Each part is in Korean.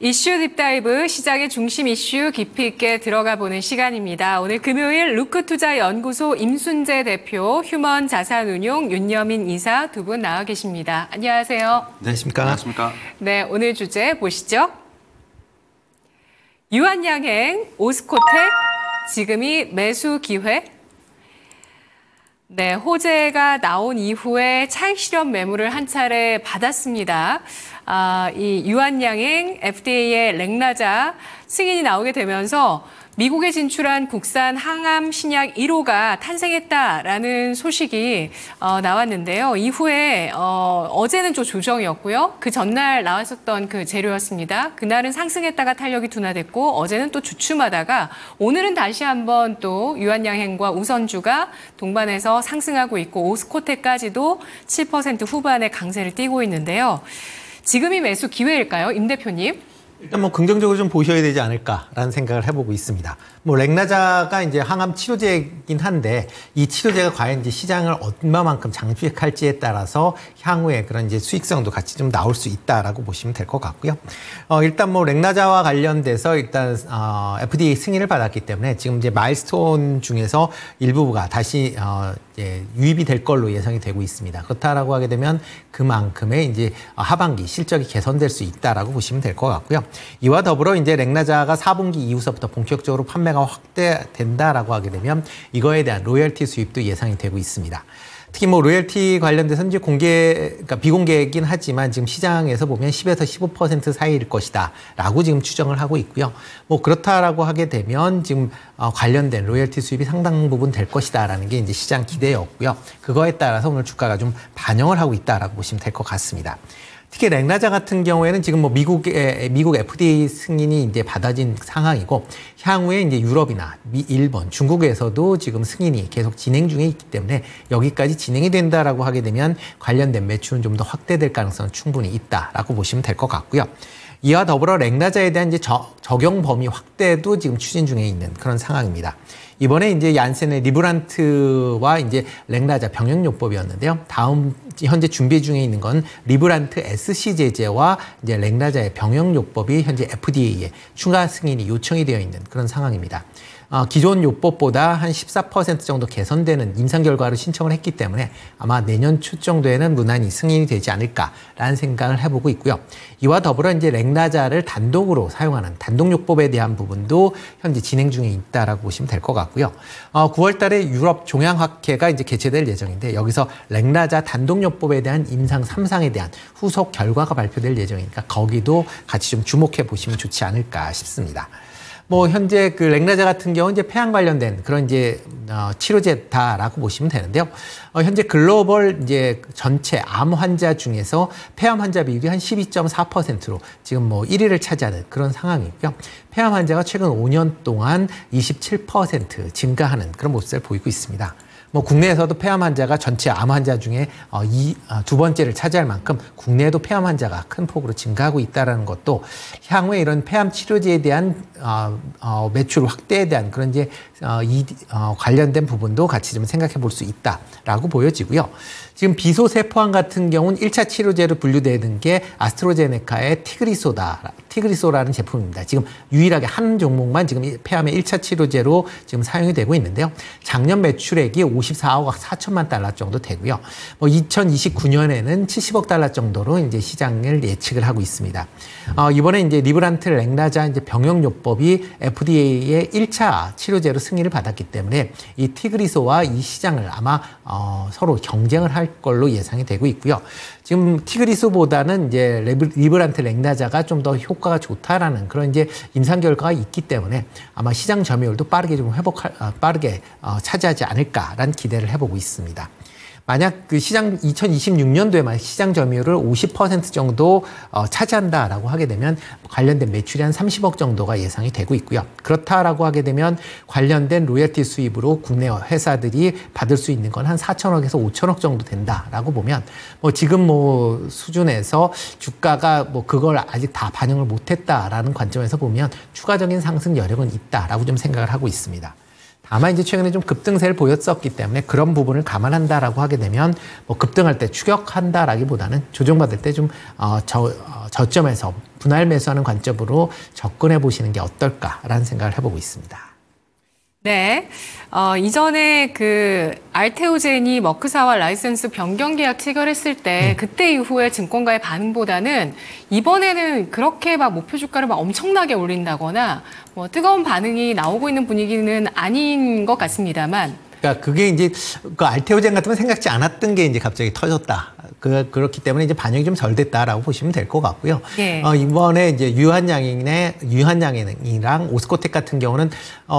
이슈 딥다이브 시장의 중심 이슈 깊이 있게 들어가 보는 시간입니다. 오늘 금요일 루크투자연구소 임순재 대표, 휴먼자산운용 윤여민 이사 두 분 나와 계십니다. 안녕하세요. 안녕하십니까. 안녕하십니까. 네, 오늘 주제 보시죠. 유한양행, 오스코텍, 지금이 매수 기회? 네, 호재가 나온 이후에 차익 실현 매물을 한 차례 받았습니다. 이 유한양행 FDA의 렉나자 승인이 나오게 되면서 미국에 진출한 국산 항암 신약 1호가 탄생했다라는 소식이 나왔는데요. 이후에 어제는 좀 조정이었고요. 그 전날 나왔었던 그 재료였습니다. 그날은 상승했다가 탄력이 둔화됐고 어제는 또 주춤하다가 오늘은 다시 한번 또 유한양행과 우선주가 동반해서 상승하고 있고 오스코텍까지도 7% 후반의 강세를 띠고 있는데요. 지금이 매수 기회일까요, 임 대표님? 일단 뭐 긍정적으로 좀 보셔야 되지 않을까라는 생각을 해보고 있습니다. 뭐 렉나자가 이제 항암 치료제이긴 한데 이 치료제가 과연 이제 시장을 얼마만큼 장식할지에 따라서 향후에 그런 이제 수익성도 같이 좀 나올 수 있다라고 보시면 될 것 같고요. 일단 뭐 렉나자와 관련돼서 일단 FDA 승인을 받았기 때문에 지금 이제 마일스톤 중에서 일부가 다시 유입이 될 걸로 예상이 되고 있습니다. 그렇다라고 하게 되면 그만큼의 이제 하반기 실적이 개선될 수 있다라고 보시면 될 것 같고요. 이와 더불어 이제 렉나자가 4분기 이후서부터 본격적으로 판매가 확대된다라고 하게 되면 이거에 대한 로열티 수입도 예상이 되고 있습니다. 특히 뭐 로열티 관련돼서 이제 그러니까 비공개이긴 하지만 지금 시장에서 보면 10에서 15% 사이일 것이다라고 지금 추정을 하고 있고요. 뭐 그렇다라고 하게 되면 지금 관련된 로열티 수입이 상당 부분 될 것이다라는 게 이제 시장 기대였고요. 그거에 따라서 오늘 주가가 좀 반영을 하고 있다라고 보시면 될 것 같습니다. 특히 렉나자 같은 경우에는 지금 뭐 미국 FDA 승인이 이제 받아진 상황이고 향후에 이제 유럽이나 일본, 중국에서도 지금 승인이 계속 진행 중에 있기 때문에 여기까지 진행이 된다라고 하게 되면 관련된 매출은 좀 더 확대될 가능성은 충분히 있다라고 보시면 될 것 같고요. 이와 더불어 렉나자에 대한 이제 적용 범위 확대도 지금 추진 중에 있는 그런 상황입니다. 이번에 이제 얀센의 리브란트와 이제 렉나자 병역요법이었는데요. 다음 현재 준비 중에 있는 건 리브란트 SC 제제와 이제 렉나자의 병역요법이 현재 FDA에 추가 승인이 요청이 되어 있는 그런 상황입니다. 기존 요법보다 한 14% 정도 개선되는 임상 결과를 신청을 했기 때문에 아마 내년 초 정도에는 무난히 승인이 되지 않을까라는 생각을 해보고 있고요. 이와 더불어 이제 렉나자를 단독으로 사용하는 단독요법에 대한 부분도 현재 진행 중에 있다라고 보시면 될 것 같고요. 9월 달에 유럽 종양학회가 이제 개최될 예정인데 여기서 렉나자 단독요법에 대한 임상 3상에 대한 후속 결과가 발표될 예정이니까 거기도 같이 좀 주목해 보시면 좋지 않을까 싶습니다. 뭐 현재 그 렉나자 같은 경우는 이제 폐암 관련된 그런 이제 치료제다라고 보시면 되는데요. 현재 글로벌 이제 전체 암 환자 중에서 폐암 환자 비율이 한 12.4%로 지금 뭐 1위를 차지하는 그런 상황이고요. 폐암 환자가 최근 5년 동안 27% 증가하는 그런 모습을 보이고 있습니다. 뭐 국내에서도 폐암 환자가 전체 암 환자 중에 두 번째를 차지할 만큼 국내에도 폐암 환자가 큰 폭으로 증가하고 있다는 것도 향후에 이런 폐암 치료제에 대한 매출 확대에 대한 그런 이제 관련된 부분도 같이 좀 생각해 볼 수 있다라고 보여지고요. 지금 비소세포암 같은 경우는 1차 치료제로 분류되는 게 아스트로제네카의 티그리소라는 제품입니다. 지금 유일하게 한 종목만 지금 폐암의 1차 치료제로 지금 사용이 되고 있는데요. 작년 매출액이 54억 4천만 달러 정도 되고요. 뭐 2029년에는 70억 달러 정도로 이제 시장을 예측을 하고 있습니다. 이번에 이제 리브란트 렉나자 이제 병역요법이 FDA의 1차 치료제로 승인을 받았기 때문에 이 티그리소와 이 시장을 아마 서로 경쟁을 할 걸로 예상이 되고 있고요. 지금 티그리소보다는 이제 리브란트 렉나자가 좀 더 효과가 좋다라는 그런 이제 임상 결과가 있기 때문에 아마 시장 점유율도 빠르게 좀 빠르게 차지하지 않을까라는 기대를 해보고 있습니다. 만약 그 시장 2026년도에 만약 시장 점유율을 50% 정도 차지한다라고 하게 되면 관련된 매출이 한 30억 정도가 예상이 되고 있고요. 그렇다라고 하게 되면 관련된 로열티 수입으로 국내 회사들이 받을 수 있는 건 한 4천억에서 5천억 정도 된다라고 보면 뭐 지금 뭐 수준에서 주가가 뭐 그걸 아직 다 반영을 못했다라는 관점에서 보면 추가적인 상승 여력은 있다라고 좀 생각을 하고 있습니다. 다만 이제 최근에 좀 급등세를 보였었기 때문에 그런 부분을 감안한다라고 하게 되면 뭐 급등할 때 추격한다라기보다는 조정받을 때 좀 저점에서 분할 매수하는 관점으로 접근해 보시는 게 어떨까라는 생각을 해보고 있습니다. 네. 이전에 그 알테오젠이 머크사와 라이센스 변경 계약 체결했을 때 그때 이후에 증권가의 반응보다는 이번에는 그렇게 막 목표 주가를 막 엄청나게 올린다거나 뭐 뜨거운 반응이 나오고 있는 분위기는 아닌 것 같습니다만. 그러니까 그게 이제 그 알테오젠 같으면 생각지 않았던 게 이제 갑자기 터졌다. 그렇기 때문에 이제 반영이 좀 덜 됐다라고 보시면 될 것 같고요. 네. 이번에 이제 유한양행이랑 오스코텍 같은 경우는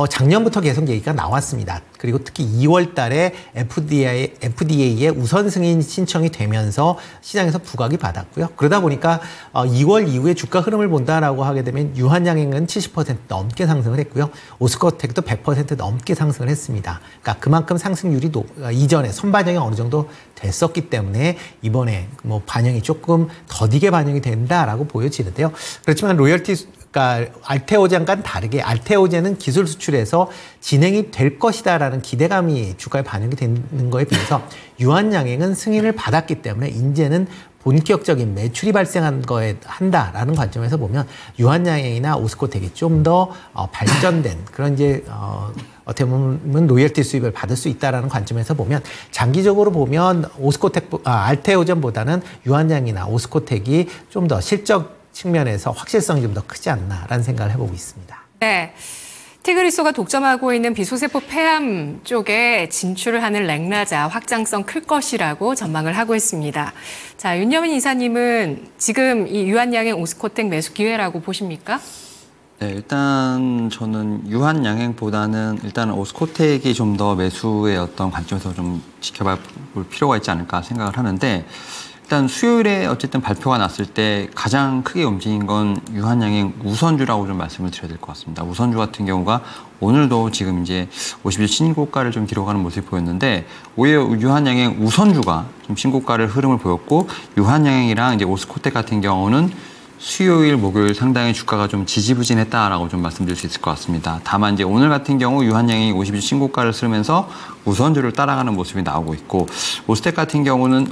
작년부터 계속 얘기가 나왔습니다. 그리고 특히 2월 달에 FDA의 우선 승인 신청이 되면서 시장에서 부각이 받았고요. 그러다 보니까 2월 이후에 주가 흐름을 본다라고 하게 되면 유한양행은 70% 넘게 상승을 했고요. 오스코텍도 100% 넘게 상승을 했습니다. 그러니까 그만큼 상승률이 이전에 선반영이 어느 정도 됐었기 때문에 이번에 뭐 반영이 조금 더디게 반영이 된다라고 보여지는데요. 그렇지만 그러니까 알테오젠과는 다르게 알테오젠은 기술 수출에서 진행이 될 것이다라는 기대감이 주가에 반영이 되는 거에 비해서 유한양행은 승인을 받았기 때문에 이제는 본격적인 매출이 발생한 거에 한다라는 관점에서 보면 유한양행이나 오스코텍이 좀 더 발전된 그런 이제 어떻게 보면 로열티 수입을 받을 수 있다라는 관점에서 보면 장기적으로 보면 알테오젠보다는 유한양이나 오스코텍이 좀 더 실적 측면에서 확실성이 좀 더 크지 않나라는 생각을 해보고 있습니다. 네. 티그리소가 독점하고 있는 비소세포 폐암 쪽에 진출을 하는 렉나자 확장성 클 것이라고 전망을 하고 있습니다. 자, 윤여민 이사님은 지금 이 유한양행 오스코텍 매수 기회라고 보십니까? 네, 일단 저는 유한양행보다는 일단 오스코텍이 좀 더 매수의 어떤 관점에서 좀 지켜볼 필요가 있지 않을까 생각을 하는데 일단 수요일에 어쨌든 발표가 났을 때 가장 크게 움직인 건 유한양행 우선주라고 좀 말씀을 드려야 될 것 같습니다. 우선주 같은 경우가 오늘도 지금 이제 50일 신고가를 좀 기록하는 모습이 보였는데 오히려 유한양행 우선주가 좀 신고가를 흐름을 보였고 유한양행이랑 이제 오스코텍 같은 경우는 수요일, 목요일 상당히 주가가 좀 지지부진했다라고 좀 말씀드릴 수 있을 것 같습니다. 다만 이제 오늘 같은 경우 유한양행이 50일 신고가를 쓰면서 우선주를 따라가는 모습이 나오고 있고 오스코텍 같은 경우는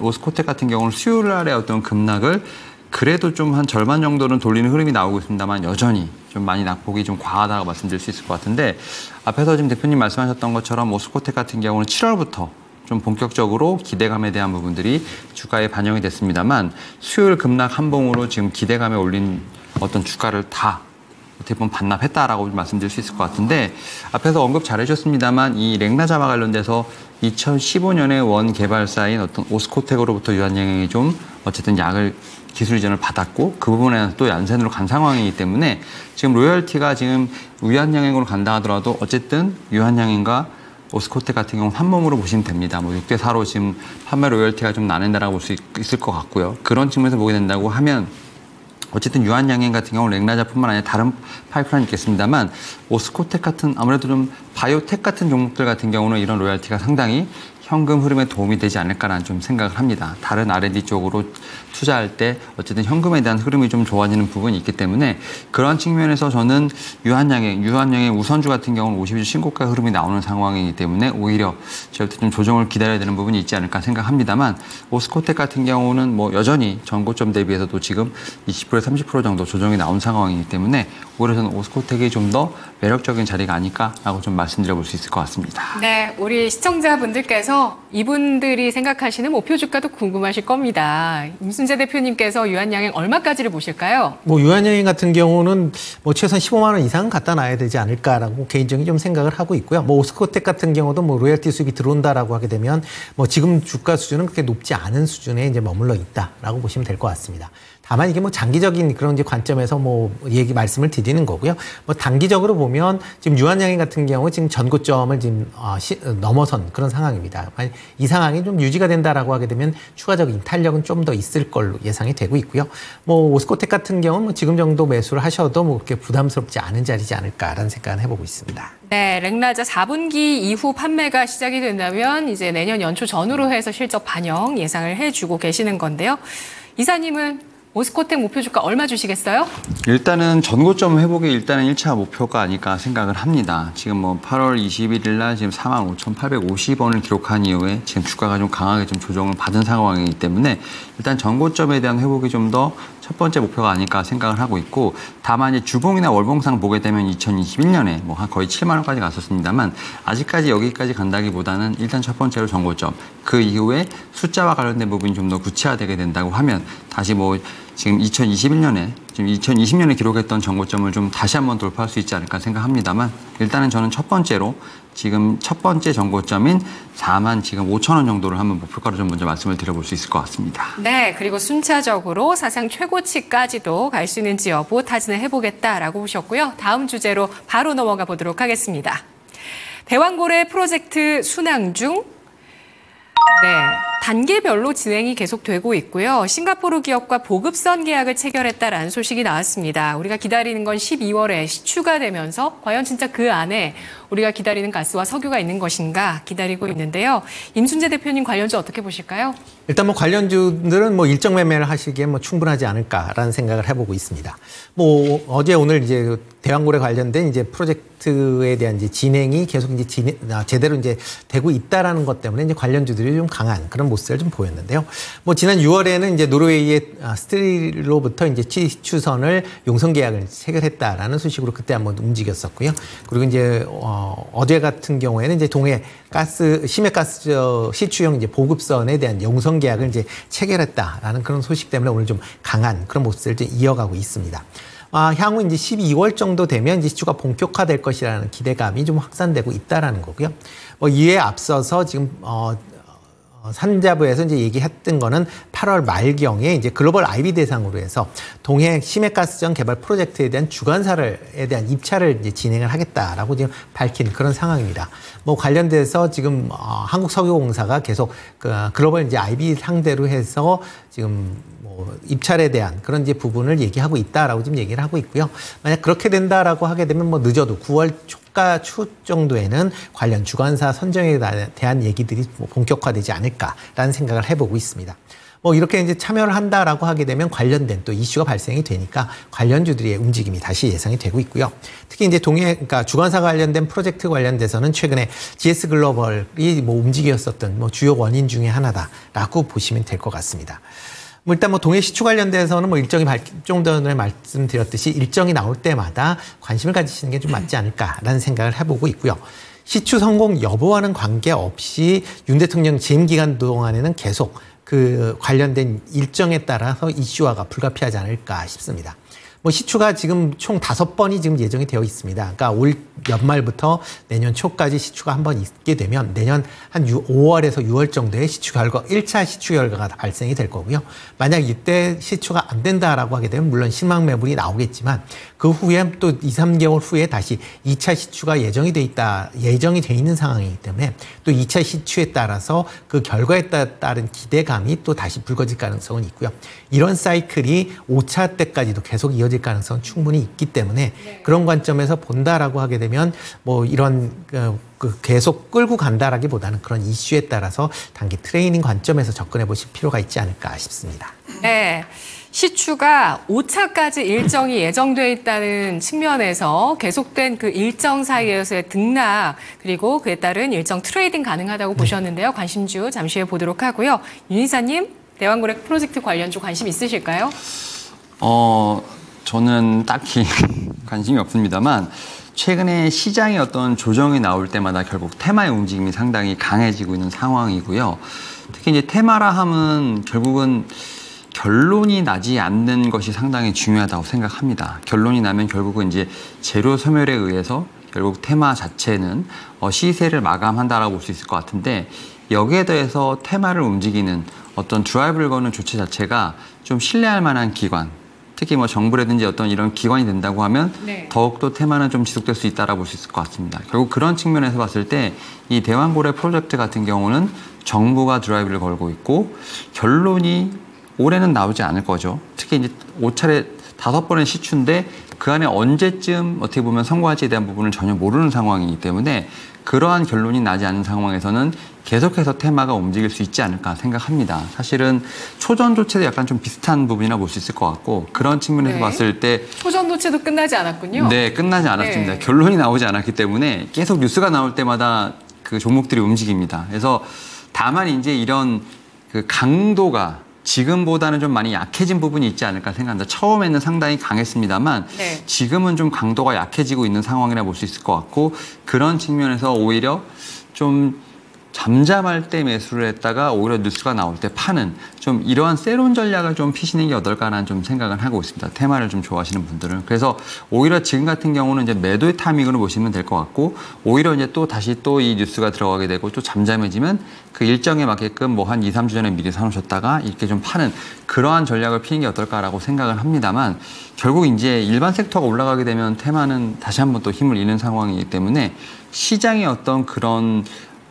수요일 날의 어떤 급락을 그래도 좀 한 절반 정도는 돌리는 흐름이 나오고 있습니다만 여전히 좀 많이 낙폭이 좀 과하다고 말씀드릴 수 있을 것 같은데 앞에서 지금 대표님 말씀하셨던 것처럼 오스코텍 같은 경우는 7월부터 좀 본격적으로 기대감에 대한 부분들이 주가에 반영이 됐습니다만 수요일 급락 한봉으로 지금 기대감에 올린 어떤 주가를 다 어떻게 보면 반납했다라고 말씀드릴 수 있을 것 같은데 앞에서 언급 잘 해주셨습니다만 이 렉나자와 관련돼서 2015년에 원 개발사인 어떤 오스코텍으로부터 유한양행이 좀 어쨌든 기술 이전을 받았고 그 부분에는 또 얀센으로 간 상황이기 때문에 지금 로열티가 지금 유한양행으로 간다 하더라도 어쨌든 유한양행과 오스코텍 같은 경우는 한 몸으로 보시면 됩니다. 뭐 6대 4로 지금 판매 로열티가 좀 나뉜다라고 볼 수 있을 것 같고요. 그런 측면에서 보게 된다고 하면 어쨌든 유한양행 같은 경우는 렉나자뿐만 아니라 다른 파이프라인이 있겠습니다만 오스코텍 같은 아무래도 좀 바이오텍 같은 종목들 같은 경우는 이런 로열티가 상당히 현금 흐름에 도움이 되지 않을까라는 좀 생각을 합니다. 다른 R&D 쪽으로 투자할 때 어쨌든 현금에 대한 흐름이 좀 좋아지는 부분이 있기 때문에 그런 측면에서 저는 유한양행 우선주 같은 경우는 50일 신고가 흐름이 나오는 상황이기 때문에 오히려 저희도 좀 조정을 기다려야 되는 부분이 있지 않을까 생각합니다만 오스코텍 같은 경우는 뭐 여전히 전고점 대비해서도 지금 20%에서 30% 정도 조정이 나온 상황이기 때문에 오히려 저는 오스코텍이 좀 더 매력적인 자리가 아닐까라고 좀 말씀드려 볼 수 있을 것 같습니다. 네, 우리 시청자분들께서 이분들이 생각하시는 목표 주가도 궁금하실 겁니다. 임순재 대표님께서 유한양행 얼마까지를 보실까요? 뭐 유한양행 같은 경우는 뭐 최소한 15만 원 이상 갖다 놔야 되지 않을까라고 개인적인 좀 생각을 하고 있고요. 뭐 오스코텍 같은 경우도 뭐 로열티 수익이 들어온다라고 하게 되면 뭐 지금 주가 수준은 그렇게 높지 않은 수준에 이제 머물러 있다라고 보시면 될 것 같습니다. 다만 이게 뭐 장기적인 그런 이제 관점에서 뭐 말씀을 드리는 거고요. 뭐 단기적으로 보면 지금 유한양행 같은 경우 지금 전고점을 지금 넘어선 그런 상황입니다. 이 상황이 좀 유지가 된다라고 하게 되면 추가적인 탄력은 좀 더 있을 걸로 예상이 되고 있고요. 뭐 오스코텍 같은 경우는 뭐 지금 정도 매수를 하셔도 뭐 그렇게 부담스럽지 않은 자리지 않을까라는 생각을 해보고 있습니다. 네, 렉나자 4분기 이후 판매가 시작이 된다면 이제 내년 연초 전후로 해서 실적 반영 예상을 해주고 계시는 건데요. 이사님은 오스코텍 목표 주가 얼마 주시겠어요? 일단은 전고점 회복이 일단은 1차 목표가 아닐까 생각을 합니다. 지금 뭐 8월 21일 날 지금 45,850원을 기록한 이후에 지금 주가가 좀 강하게 좀 조정을 받은 상황이기 때문에 일단 전고점에 대한 회복이 좀 더 첫 번째 목표가 아닐까 생각을 하고 있고, 다만 이제 주봉이나 월봉상 보게 되면 2021년에 뭐 한 거의 7만 원까지 갔었습니다만 아직까지 여기까지 간다기보다는 일단 첫 번째로 전고점, 그 이후에 숫자와 관련된 부분이 좀 더 구체화되게 된다고 하면 다시 뭐 지금 2021년에 지금 2020년에 기록했던 전고점을 좀 다시 한번 돌파할 수 있지 않을까 생각합니다만, 일단은 저는 첫 번째로 지금 첫 번째 전고점인 4만 지금 5천 원 정도를 한번 목표가로 좀 먼저 말씀을 드려볼 수 있을 것 같습니다. 네, 그리고 순차적으로 사상 최고치까지도 갈 수 있는지 여부 타진을 해보겠다라고 보셨고요. 다음 주제로 바로 넘어가 보도록 하겠습니다. 대왕고래 프로젝트 순항 중 단계별로 진행이 계속되고 있고요. 싱가포르 기업과 보급선 계약을 체결했다라는 소식이 나왔습니다. 우리가 기다리는 건 12월에 시추가 되면서 과연 진짜 그 안에 우리가 기다리는 가스와 석유가 있는 것인가 기다리고 있는데요. 임순재 대표님 관련주 어떻게 보실까요? 일단 뭐 관련주들은 뭐 일정 매매를 하시기에 뭐 충분하지 않을까라는 생각을 해보고 있습니다. 뭐 어제 오늘 이제 대왕고래 관련된 이제 프로젝트에 대한 이제 진행이 계속 이제 제대로 이제 되고 있다라는 것 때문에 이제 관련주들이 좀 강한 그런 모습을 좀 보였는데요. 뭐 지난 6월에는 이제 노르웨이의 스틸로부터 이제 시추선을 용선 계약을 체결했다라는 소식으로 그때 한번 움직였었고요. 그리고 이제 어제 같은 경우에는 이제 동해 가스 심해가스 시추용 이제 보급선에 대한 용선 계약을 이제 체결했다라는 그런 소식 때문에 오늘 좀 강한 그런 모습을 이제 이어가고 있습니다. 향후 이제 12월 정도 되면 이제 시추가 본격화될 것이라는 기대감이 좀 확산되고 있다라는 거고요. 이에 앞서서 지금 산자부에서 이제 얘기했던 거는 8월 말경에 이제 글로벌 IB 대상으로 해서 동해 심해가스전 개발 프로젝트에 대한 주관사에 대한 입찰을 이제 진행을 하겠다라고 지금 밝힌 그런 상황입니다. 뭐 관련돼서 지금 한국석유공사가 계속 그 글로벌 이제 IB 상대로 해서 지금 뭐 입찰에 대한 그런 이제 부분을 얘기하고 있다라고 지금 얘기를 하고 있고요. 만약 그렇게 된다라고 하게 되면 뭐 늦어도 9월 초 정도에는 관련 주관사 선정에 대한 얘기들이 본격화되지 않을까라는 생각을 해보고 있습니다. 뭐 이렇게 이제 참여를 한다라고 하게 되면 관련된 또 이슈가 발생이 되니까 관련주들의 움직임이 다시 예상이 되고 있고요. 특히 이제 그러니까 주관사 관련된 프로젝트 관련돼서는 최근에 GS 글로벌이 뭐 움직였었던 뭐 주요 원인 중에 하나다라고 보시면 될 것 같습니다. 일단 뭐 동해 시추 관련돼서는 뭐 일정이 좀 전에 말씀드렸듯이 일정이 나올 때마다 관심을 가지시는 게 좀 맞지 않을까라는 생각을 해보고 있고요. 시추 성공 여부와는 관계없이 윤 대통령 재임 기간 동안에는 계속 그 관련된 일정에 따라서 이슈화가 불가피하지 않을까 싶습니다. 뭐 시추가 지금 총 5번이 지금 예정이 되어 있습니다. 그러니까 올 연말부터 내년 초까지 시추가 한번 있게 되면 내년 한 5월에서 6월 정도에 시추 결과, 1차 시추 결과가 발생이 될 거고요. 만약 이때 시추가 안 된다라고 하게 되면 물론 신망 매물이 나오겠지만 그 후에 또 2, 3개월 후에 다시 2차 시추가 예정이 돼 있는 상황이기 때문에 또 2차 시추에 따라서 그 결과에 따른 기대감이 또 다시 불거질 가능성은 있고요. 이런 사이클이 5차 때까지도 계속 이어질 가능성은 충분히 있기 때문에 그런 관점에서 본다라고 하게 되면 뭐 이런 계속 끌고 간다라기보다는 그런 이슈에 따라서 단기 트레이닝 관점에서 접근해 보실 필요가 있지 않을까 싶습니다. 네. 시추가 5차까지 일정이 예정돼 있다는 측면에서 계속된 그 일정 사이에서의 등락 그리고 그에 따른 일정 트레이딩 가능하다고 보셨는데요. 관심주 잠시 후에 보도록 하고요. 윤 이사님, 대왕고래 프로젝트 관련주 관심 있으실까요? 저는 딱히 관심이 없습니다만 최근에 시장의 어떤 조정이 나올 때마다 결국 테마의 움직임이 상당히 강해지고 있는 상황이고요. 특히 이제 테마라 함은 결국은 결론이 나지 않는 것이 상당히 중요하다고 생각합니다. 결론이 나면 결국은 이제 재료 소멸에 의해서 결국 테마 자체는 시세를 마감한다라고 볼 수 있을 것 같은데 여기에 더해서 테마를 움직이는 어떤 드라이브를 거는 조치 자체가 좀 신뢰할 만한 기관, 특히 뭐 정부라든지 어떤 이런 기관이 된다고 하면 더욱더 테마는 좀 지속될 수 있다라고 볼 수 있을 것 같습니다. 결국 그런 측면에서 봤을 때 이 대왕고래 프로젝트 같은 경우는 정부가 드라이브를 걸고 있고 결론이 올해는 나오지 않을 거죠. 특히 이제 5차례 5번의 시추인데 그 안에 언제쯤 어떻게 보면 선고할지에 대한 부분을 전혀 모르는 상황이기 때문에 그러한 결론이 나지 않은 상황에서는 계속해서 테마가 움직일 수 있지 않을까 생각합니다. 사실은 초전도체도 약간 좀 비슷한 부분이라 볼 수 있을 것 같고 그런 측면에서 네. 봤을 때 초전도체도 끝나지 않았군요. 네, 끝나지 않았습니다. 네. 결론이 나오지 않았기 때문에 계속 뉴스가 나올 때마다 그 종목들이 움직입니다. 그래서 다만 이제 이런 그 강도가 지금보다는 좀 많이 약해진 부분이 있지 않을까 생각합니다. 처음에는 상당히 강했습니다만 네. 지금은 좀 강도가 약해지고 있는 상황이라 볼 수 있을 것 같고 그런 측면에서 오히려 좀 잠잠할 때 매수를 했다가 오히려 뉴스가 나올 때 파는 좀 이러한 세론 전략을 좀 피시는 게 어떨까라는 좀 생각을 하고 있습니다. 테마를 좀 좋아하시는 분들은. 그래서 오히려 지금 같은 경우는 이제 매도의 타이밍으로 보시면 될 것 같고 오히려 이제 또 다시 또 이 뉴스가 들어가게 되고 또 잠잠해지면 그 일정에 맞게끔 뭐 한 2, 3주 전에 미리 사놓으셨다가 이렇게 좀 파는 그러한 전략을 피는 게 어떨까라고 생각을 합니다만 결국 이제 일반 섹터가 올라가게 되면 테마는 다시 한번 또 힘을 잃는 상황이기 때문에 시장의 어떤 그런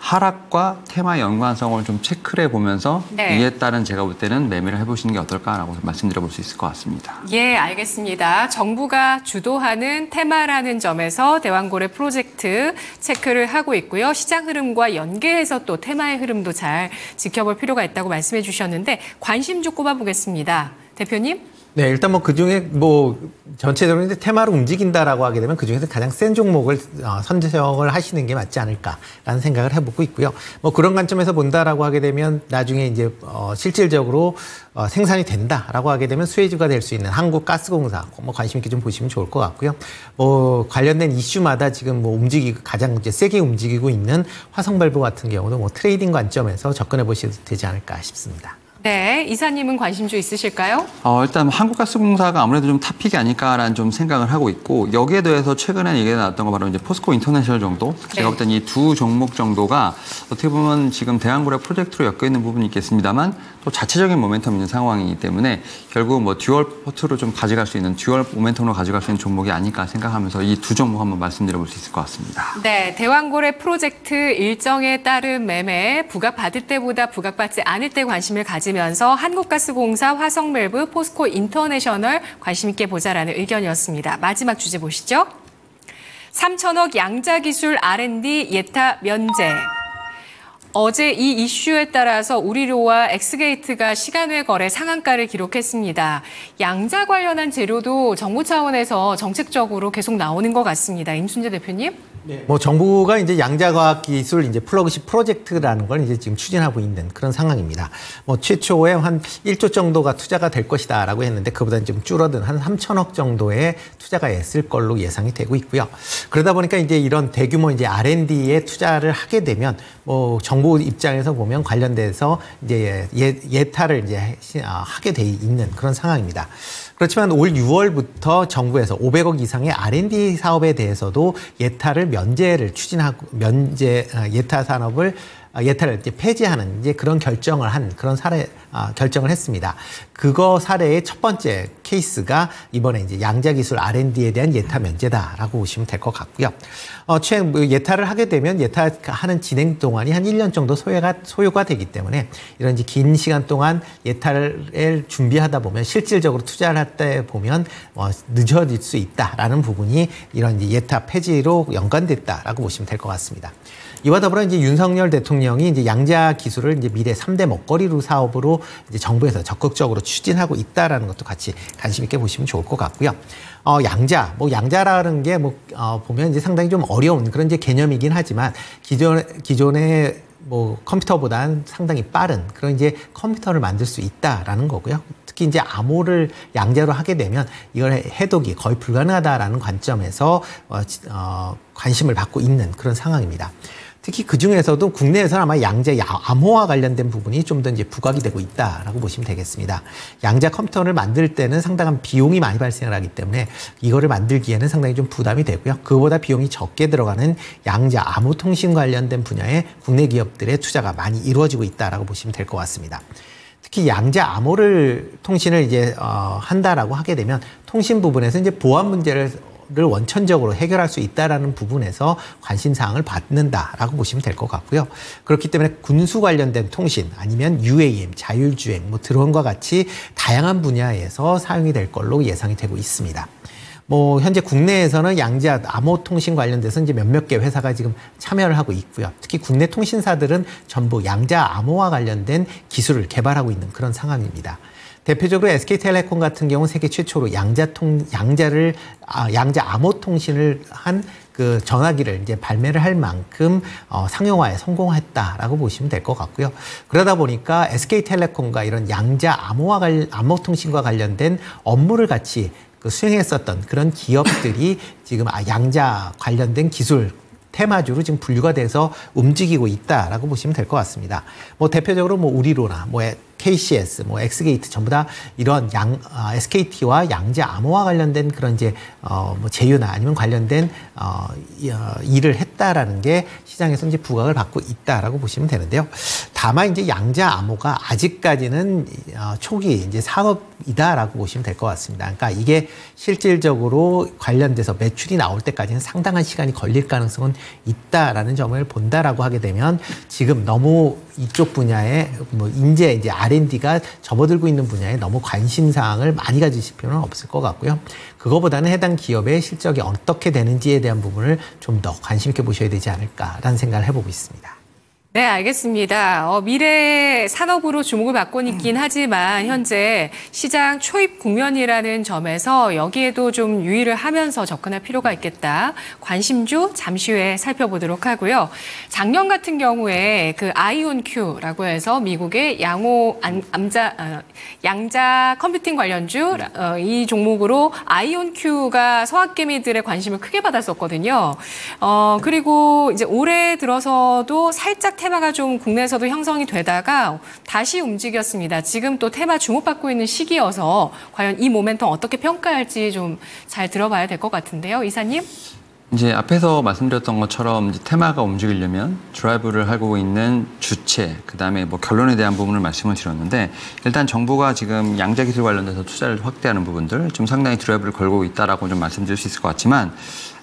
하락과 테마 연관성을 좀 체크를 해보면서 네. 이에 따른 제가 볼 때는 매매를 해보시는 게 어떨까라고 말씀드려볼 수 있을 것 같습니다. 예, 알겠습니다. 정부가 주도하는 테마라는 점에서 대왕고래 프로젝트 체크를 하고 있고요. 시장 흐름과 연계해서 또 테마의 흐름도 잘 지켜볼 필요가 있다고 말씀해 주셨는데 관심 좀 꼽아보겠습니다. 대표님? 네, 일단 뭐 그중에 뭐 전체적으로 이제 테마로 움직인다라고 하게 되면 그중에서 가장 센 종목을 선정을 하시는 게 맞지 않을까라는 생각을 해보고 있고요. 뭐 그런 관점에서 본다라고 하게 되면 나중에 이제 실질적으로 생산이 된다라고 하게 되면 수혜주가 될 수 있는 한국가스공사 뭐 관심 있게 좀 보시면 좋을 것 같고요. 뭐 관련된 이슈마다 지금 뭐 움직이고 가장 이제 세게 움직이고 있는 화성발부 같은 경우도 뭐 트레이딩 관점에서 접근해 보셔도 되지 않을까 싶습니다. 네, 이사님은 관심주 있으실까요? 일단 한국가스공사가 아무래도 좀 탑픽이 아닐까라는 좀 생각을 하고 있고 여기에 대해서 최근에 얘기가 나왔던 거 바로 이제 포스코 인터내셔널 정도 제가 볼 때는 이 두 종목 정도가 어떻게 보면 지금 대왕고래 프로젝트로 엮여 있는 부분이 있겠습니다만 또 자체적인 모멘텀 있는 상황이기 때문에 결국 뭐 듀얼 포트로 좀 가져갈 수 있는 듀얼 모멘텀으로 가져갈 수 있는 종목이 아닐까 생각하면서 이 두 종목 한번 말씀드려볼 수 있을 것 같습니다. 네, 대왕고래 프로젝트 일정에 따른 매매 부각받을 때보다 부각받지 않을 때 관심을 가지면서 한국가스공사, 화성밸브, 포스코 인터내셔널 관심 있게 보자라는 의견이었습니다. 마지막 주제 보시죠. 3천억 양자기술 R&D 예타 면제. 어제 이 이슈에 따라서 우리로와 엑스게이트가 시간외 거래 상한가를 기록했습니다. 양자 관련한 재료도 정부 차원에서 정책적으로 계속 나오는 것 같습니다. 임순재 대표님. 네. 뭐 정부가 이제 양자과학기술 이제 플러그십 프로젝트라는 걸 이제 지금 추진하고 있는 그런 상황입니다. 뭐 최초에 한 1조 정도가 투자가 될 것이다라고 했는데 그보다는 좀 줄어든 한 3천억 정도의 투자가 있을 걸로 예상이 되고 있고요. 그러다 보니까 이제 이런 대규모 이제 R&D에 투자를 하게 되면 뭐 정부 입장에서 보면 관련돼서 이제 예타를 이제 하게 돼 있는 그런 상황입니다. 그렇지만 올 6월부터 정부에서 500억 이상의 R&D 사업에 대해서도 예타를 면제를 추진하고 예타 산업을 예타를 이제 폐지하는 이제 그런 결정을 한 그런 결정을 했습니다. 그거 사례의 첫 번째 케이스가 이번에 이제 양자기술 R&D에 대한 예타 면제다라고 보시면 될 것 같고요. 예타를 하게 되면 예타하는 진행 동안이 한 1년 정도 소요가 되기 때문에 이런 이제 긴 시간 동안 예타를 준비하다 보면 실질적으로 투자를 할 때 보면 늦어질 수 있다라는 부분이 이런 이제 예타 폐지로 연관됐다라고 보시면 될 것 같습니다. 이와 더불어 이제 윤석열 대통령이 이제 양자 기술을 이제 미래 3대 먹거리로 사업으로 이제 정부에서 적극적으로 추진하고 있다라는 것도 같이 관심 있게 보시면 좋을 것 같고요. 양자라는 게 보면 이제 상당히 좀 어려운 그런 이제 개념이긴 하지만 기존의 뭐 컴퓨터보다는 상당히 빠른 그런 이제 컴퓨터를 만들 수 있다라는 거고요. 특히 이제 암호를 양자로 하게 되면 이걸 해독이 거의 불가능하다라는 관점에서 관심을 받고 있는 그런 상황입니다. 특히 그 중에서도 국내에서는 아마 양자 암호와 관련된 부분이 좀 더 이제 부각이 되고 있다라고 보시면 되겠습니다. 양자 컴퓨터를 만들 때는 상당한 비용이 많이 발생을 하기 때문에 이거를 만들기에는 상당히 좀 부담이 되고요. 그보다 비용이 적게 들어가는 양자 암호 통신 관련된 분야에 국내 기업들의 투자가 많이 이루어지고 있다라고 보시면 될 것 같습니다. 특히 양자 암호를 통신을 이제 한다라고 하게 되면 통신 부분에서 이제 보안 문제를 원천적으로 해결할 수 있다라는 부분에서 관심 사항을 받는다라고 보시면 될 것 같고요. 그렇기 때문에 군수 관련된 통신 아니면 UAM, 자율주행, 뭐 드론과 같이 다양한 분야에서 사용이 될 걸로 예상이 되고 있습니다. 뭐 현재 국내에서는 양자 암호통신 관련돼서 이제 몇몇 개 회사가 지금 참여를 하고 있고요. 특히 국내 통신사들은 전부 양자 암호와 관련된 기술을 개발하고 있는 그런 상황입니다. 대표적으로 SK텔레콤 같은 경우 세계 최초로 양자 암호 통신을 한 그 전화기를 이제 발매를 할 만큼 상용화에 성공했다라고 보시면 될 것 같고요. 그러다 보니까 SK텔레콤과 이런 양자 암호 통신과 관련된 업무를 같이 수행했었던 그런 기업들이 지금 양자 관련된 기술 테마주로 지금 분류가 돼서 움직이고 있다라고 보시면 될 것 같습니다. 뭐 대표적으로 뭐 우리로나 뭐 KCS, 뭐 엑스게이트 전부 다 이런 SKT와 양자 암호와 관련된 그런 이제 뭐 제휴나 아니면 관련된 일을 했다라는 게 시장에서 이제 부각을 받고 있다라고 보시면 되는데요. 다만 이제 양자 암호가 아직까지는 초기 이제 사업이다라고 보시면 될 것 같습니다. 그러니까 이게 실질적으로 관련돼서 매출이 나올 때까지는 상당한 시간이 걸릴 가능성은 있다라는 점을 본다라고 하게 되면 지금 너무 이쪽 분야에 뭐 이제 R&D가 접어들고 있는 분야에 너무 관심사항을 많이 가지실 필요는 없을 것 같고요. 그거보다는 해당 기업의 실적이 어떻게 되는지에 대한 부분을 좀 더 관심 있게 보셔야 되지 않을까라는 생각을 해보고 있습니다. 네, 알겠습니다. 미래 산업으로 주목을 받고 있긴 하지만 현재 시장 초입 국면이라는 점에서 여기에도 좀 유의를 하면서 접근할 필요가 있겠다. 관심주 잠시 후에 살펴보도록 하고요. 작년 같은 경우에 그 아이온큐라고 해서 미국의 양자 컴퓨팅 관련주 이 종목으로 아이온큐가 서학개미들의 관심을 크게 받았었거든요. 그리고 이제 올해 들어서도 살짝 테마가 좀 국내에서도 형성이 되다가 다시 움직였습니다. 지금 또 테마 주목받고 있는 시기여서 과연 이 모멘텀 어떻게 평가할지 좀 잘 들어봐야 될 것 같은데요. 이사님? 이제 앞에서 말씀드렸던 것처럼 이제 테마가 움직이려면 드라이브를 하고 있는 주체, 그다음에 뭐 결론에 대한 부분을 말씀을 드렸는데 일단 정부가 지금 양자 기술 관련돼서 투자를 확대하는 부분들 좀 상당히 드라이브를 걸고 있다라고 좀 말씀드릴 수 있을 것 같지만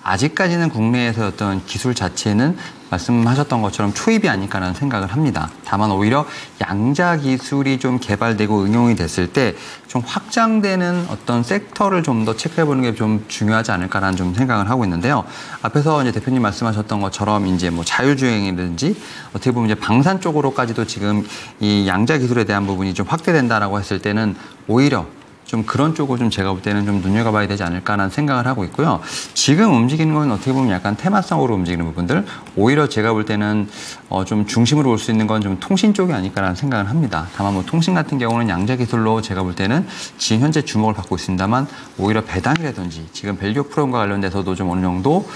아직까지는 국내에서 어떤 기술 자체는 말씀하셨던 것처럼 초입이 아닐까라는 생각을 합니다. 다만 오히려 양자 기술이 좀 개발되고 응용이 됐을 때 좀 확장되는 어떤 섹터를 좀 더 체크해보는 게 좀 중요하지 않을까라는 좀 생각을 하고 있는데요. 앞에서 이제 대표님 말씀하셨던 것처럼 이제 뭐 자율주행이라든지 어떻게 보면 이제 방산 쪽으로까지도 지금 이 양자 기술에 대한 부분이 좀 확대된다라고 했을 때는 오히려 좀 그런 쪽을 좀 제가 볼 때는 좀 눈여겨봐야 되지 않을까라는 생각을 하고 있고요. 지금 움직이는 건 어떻게 보면 약간 테마성으로 움직이는 부분들, 오히려 제가 볼 때는 좀 중심으로 올 수 있는 건 좀 통신 쪽이 아닐까라는 생각을 합니다. 다만 뭐 통신 같은 경우는 양자 기술로 제가 볼 때는 지금 현재 주목을 받고 있습니다만 오히려 배당이라든지 지금 밸류 프로그램과 관련돼서도 좀 어느 정도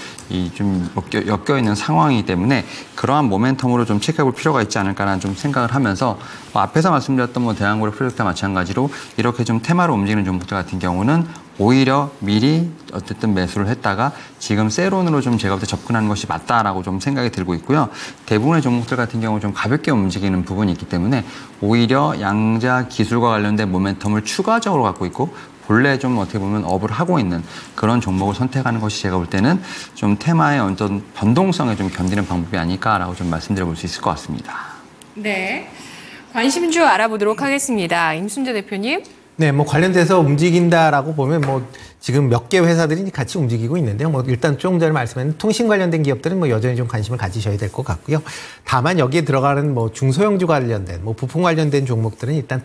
좀 엮여 있는 상황이기 때문에 그러한 모멘텀으로 좀 체크해볼 필요가 있지 않을까라는 좀 생각을 하면서 앞에서 말씀드렸던 뭐 대한고려 프로젝트와 마찬가지로 이렇게 좀 테마로 움직이는 종목들 같은 경우는 오히려 미리 어쨌든 매수를 했다가 지금 세론으로 좀 제가 볼 때 접근하는 것이 맞다라고 좀 생각이 들고 있고요. 대부분의 종목들 같은 경우 좀 가볍게 움직이는 부분이 있기 때문에 오히려 양자 기술과 관련된 모멘텀을 추가적으로 갖고 있고 본래 좀 어떻게 보면 업을 하고 있는 그런 종목을 선택하는 것이 제가 볼 때는 좀 테마의 어떤 변동성에 좀 견디는 방법이 아닐까라고 좀 말씀드려 볼 수 있을 것 같습니다. 네. 관심주 알아보도록 하겠습니다. 임순재 대표님. 네, 뭐 관련돼서 움직인다라고 보면 뭐 지금 몇 개 회사들이 같이 움직이고 있는데요. 뭐 일단 조금 전에 말씀하신 통신 관련된 기업들은 뭐 여전히 좀 관심을 가지셔야 될 것 같고요. 다만 여기에 들어가는 뭐 중소형주 관련된 뭐 부품 관련된 종목들은 일단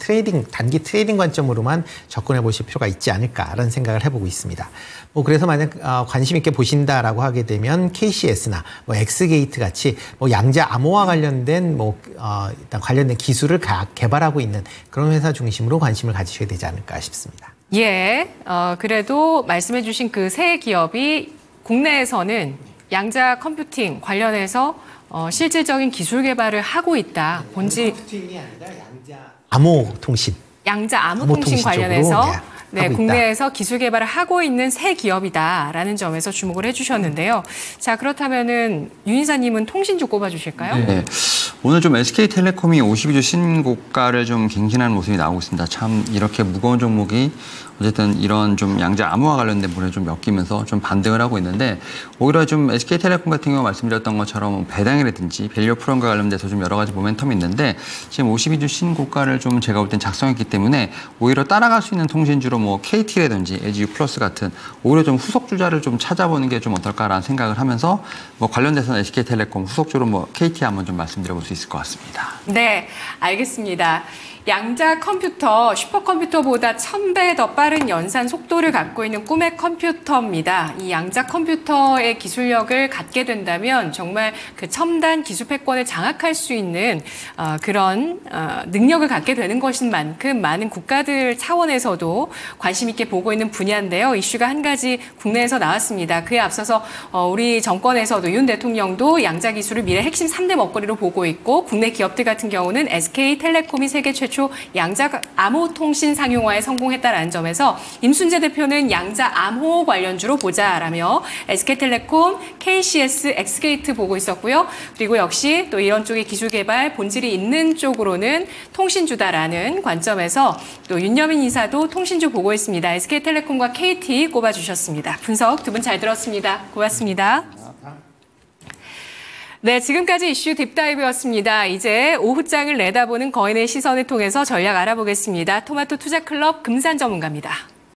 단기 트레이딩 관점으로만 접근해 보실 필요가 있지 않을까라는 생각을 해보고 있습니다. 뭐 그래서 만약 관심 있게 보신다라고 하게 되면 KCS나 뭐 엑스게이트 같이 뭐 양자 암호와 관련된 뭐 일단 관련된 기술을 개발하고 있는 그런 회사 중심으로 관심을 가지셔야 되지 않을까 싶습니다. 예, 그래도 말씀해 주신 그 세 기업이 국내에서는 양자 컴퓨팅 관련해서 실질적인 기술 개발을 하고 있다. 컴퓨팅이 아니라 양자 암호 통신. 양자 암호 통신 관련해서 쪽으로, 네, 국내에서 기술 개발을 하고 있는 새 기업이다라는 점에서 주목을 해주셨는데요. 자, 그렇다면은 윤 이사님은 통신주 꼽아주실까요? 네. 오늘 좀 SK텔레콤이 52주 신고가를 좀 갱신하는 모습이 나오고 있습니다. 참 이렇게 무거운 종목이 어쨌든 이런 좀 양자 암호와 관련된 부분에 좀 엮이면서 좀 반등을 하고 있는데 오히려 좀 SK텔레콤 같은 경우 말씀드렸던 것처럼 배당이라든지 밸류 프롬과 관련돼서 좀 여러 가지 모멘텀이 있는데 지금 52주 신고가를 좀 제가 볼 땐 작성했기 때문에 오히려 따라갈 수 있는 통신주로 뭐 KT라든지 LG U+ 같은 오히려 좀 후속 주자를 좀 찾아보는 게 좀 어떨까라는 생각을 하면서 뭐 관련돼서는 SK텔레콤 후속주로 뭐 KT 한번 좀 말씀드려볼 수 있을 것 같습니다. 네, 알겠습니다. 양자 컴퓨터, 슈퍼컴퓨터보다 1000배 더 빠른 연산 속도를 갖고 있는 꿈의 컴퓨터입니다. 이 양자 컴퓨터의 기술력을 갖게 된다면 정말 그 첨단 기술 패권을 장악할 수 있는 그런 능력을 갖게 되는 것인 만큼 많은 국가들 차원에서도 관심 있게 보고 있는 분야인데요. 이슈가 한 가지 국내에서 나왔습니다. 그에 앞서서 우리 정권에서도 윤 대통령도 양자 기술을 미래 핵심 3대 먹거리로 보고 있고 국내 기업들 같은 경우는 SK텔레콤이 세계 최초 양자 암호 통신 상용화에 성공했다라는 점에서 임순재 대표는 양자 암호 관련주로 보자라며 SK텔레콤, KCS, 엑스게이트 보고 있었고요. 그리고 역시 또 이런 쪽의 기술 개발 본질이 있는 쪽으로는 통신주다라는 관점에서 또 윤여민 이사도 통신주 보고 있습니다. SK텔레콤과 KT 꼽아주셨습니다. 분석 두 분 잘 들었습니다. 고맙습니다. 네, 지금까지 이슈 딥다이브였습니다. 이제 오후장을 내다보는 거인의 시선을 통해서 전략 알아보겠습니다. 토마토 투자클럽 금산 전문가입니다.